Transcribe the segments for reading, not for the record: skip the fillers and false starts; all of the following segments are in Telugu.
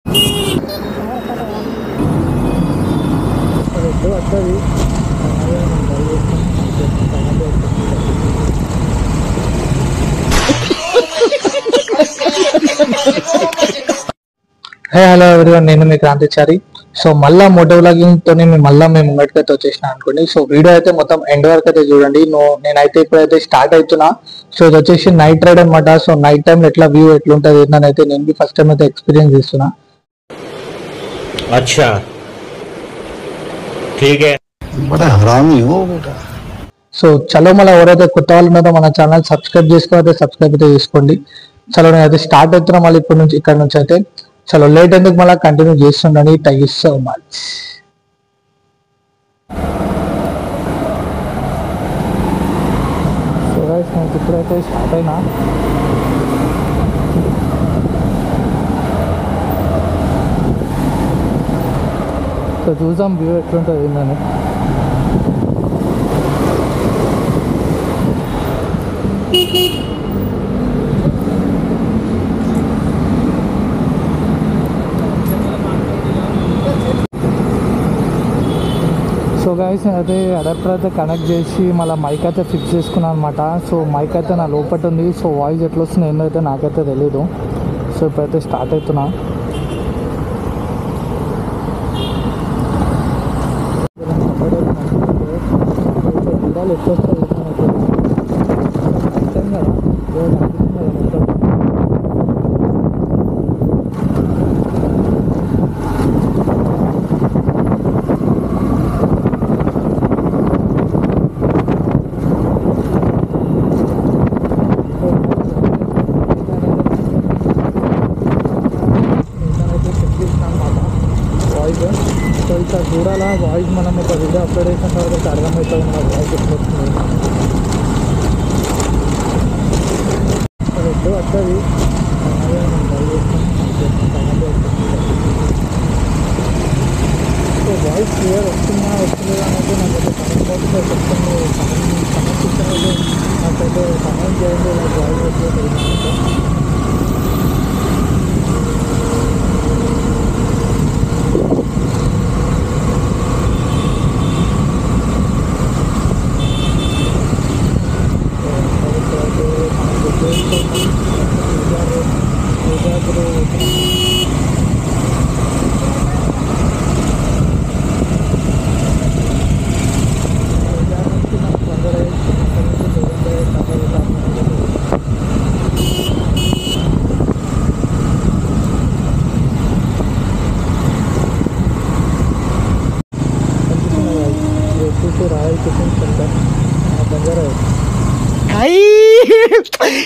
హే హలో ఎవరివన్, నేను మీ క్రాంతిచారి. సో మళ్ళీ మోటో వ్లాగింగ్ తోనే మేము ముంగటికైతే వచ్చేసిన అనుకోండి. సో వీడియో అయితే మొత్తం ఎండ్ వరకు అయితే చూడండి. నేనైతే ఇప్పుడైతే స్టార్ట్ అవుతున్నా. సో ఇది వచ్చేసి నైట్ రైడ్ అనమాట. సో నైట్ టైం ఎట్లా వ్యూ ఎట్లుంటది ఏంటని అయితే నేను ఫస్ట్ టైం అయితే ఎక్స్పీరియన్స్ చేస్తున్నా. अच्छा ठीक है, बड़ा हरामी हो बेटा. సో చలో మళ్ళీ ఎవరైతే కొత్త వాళ్ళు ఉన్నారో మన ఛానల్ సబ్స్క్రైబ్ చేసుకోవాలి, సబ్స్క్రైబ్ అయితే చేసుకోండి. చలో నేనైతే స్టార్ట్ అవుతున్నా మళ్ళీ ఇప్పటి నుంచి ఇక్కడ నుంచి అయితే. చలో లేట్ ఎందుకు మళ్ళీ కంటిన్యూ చేస్తుండని. Thank you so much. So guys నేను ఇప్పుడైతే స్టార్ట్ అయినా. సో చూద్దాం వ్యూ ఎట్లుంటుంది ఏంటని. సో గైస్ అయితే అడాప్టర్ అయితే కనెక్ట్ చేసి మళ్ళీ మైక్ అయితే ఫిక్స్ చేసుకున్నాను అనమాట. సో మైక్ అయితే నా లోపల ఉంది. సో వాయిస్ ఎట్లా వస్తుంది ఏంటైతే నాకైతే తెలీదు. సో ఇప్పుడైతే స్టార్ట్ అవుతున్నా. ఎట్లా వస్తుంది సో ఇక్కడ చూడాలా వాయిస్ మనం ఒక వీడియో అప్లోడ్ చేసిన తర్వాత అర్థమవుతుంది మన వాయిస్ ఎట్లా వస్తుంది. ఎప్పుడు వస్తుంది సో వాయిస్ క్లియర్ వస్తుందా వస్తుందా అనేది నాకైతే కమెంట్ బాక్స్లో చెప్తాను. కమెంట్ అనేది నాకైతే కమెంట్ చేయండి. నాకు వాయిస్ వస్తుందో తెలియదు.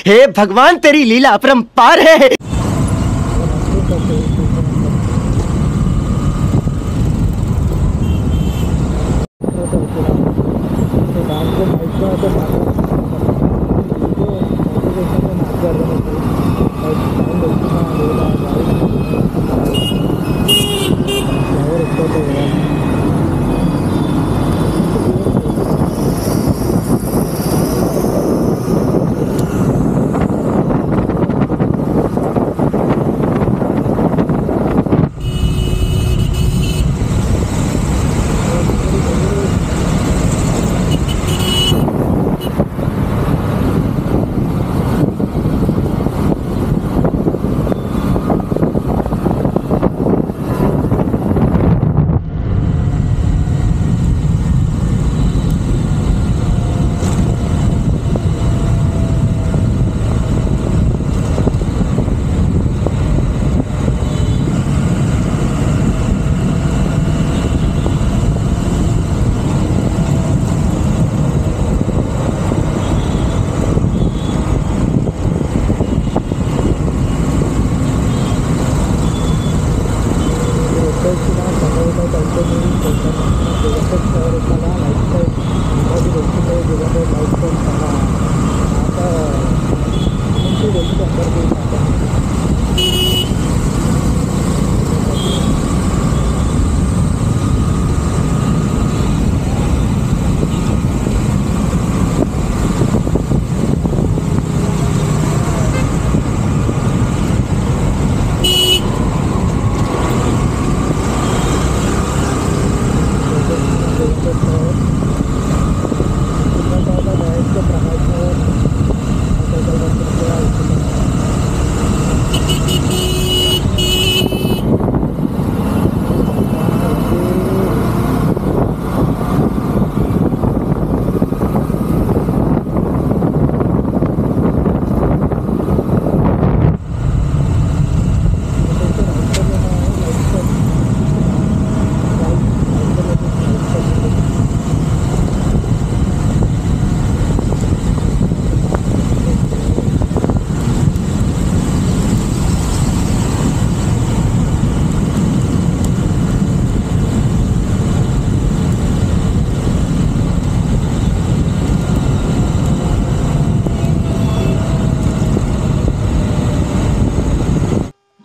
हे भगवान तेरी लीला अपरंपार है.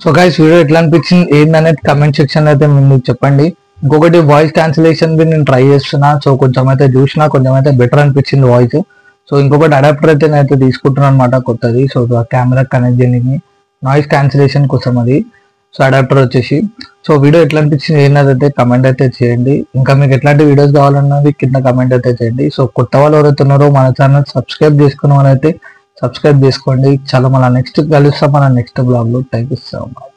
సో గైస్ వీడియో ఎట్లా అనిపించింది ఏందనేది కమెంట్ సెక్షన్ అయితే మీకు చెప్పండి. ఇంకొకటి వాయిస్ క్యాన్సిలేషన్ నేను ట్రై చేస్తున్నా. సో కొంచెం అయితే చూసినా, కొంచెం అయితే బెటర్ అనిపించింది వాయిస్. సో ఇంకొకటి అడాప్టర్ అయితే నేనైతే తీసుకుంటున్నాను అనమాట కొత్తది. సో కెమెరా కనెక్ట్ చేయడానికి నాయిస్ క్యాన్సిలేషన్ కోసం అది. సో అడాప్టర్ వచ్చేసి. సో వీడియో ఎట్లా అనిపించింది ఏంటంటే కమెంట్ అయితే చేయండి. ఇంకా మీకు ఎట్లాంటి వీడియోస్ కావాలన్నది కింద కమెంట్ అయితే చేయండి. సో కొత్త వాళ్ళు ఎవరైతే ఉన్నారో మన ఛానల్ సబ్స్క్రైబ్ చేసుకున్న వాళ్ళైతే సబ్స్క్రైబ్ చేసుకోండి. చాలా మళ్ళీ నెక్స్ట్ కలుస్తాం మన నెక్స్ట్ బ్లాగ్ లో. Thank you so much.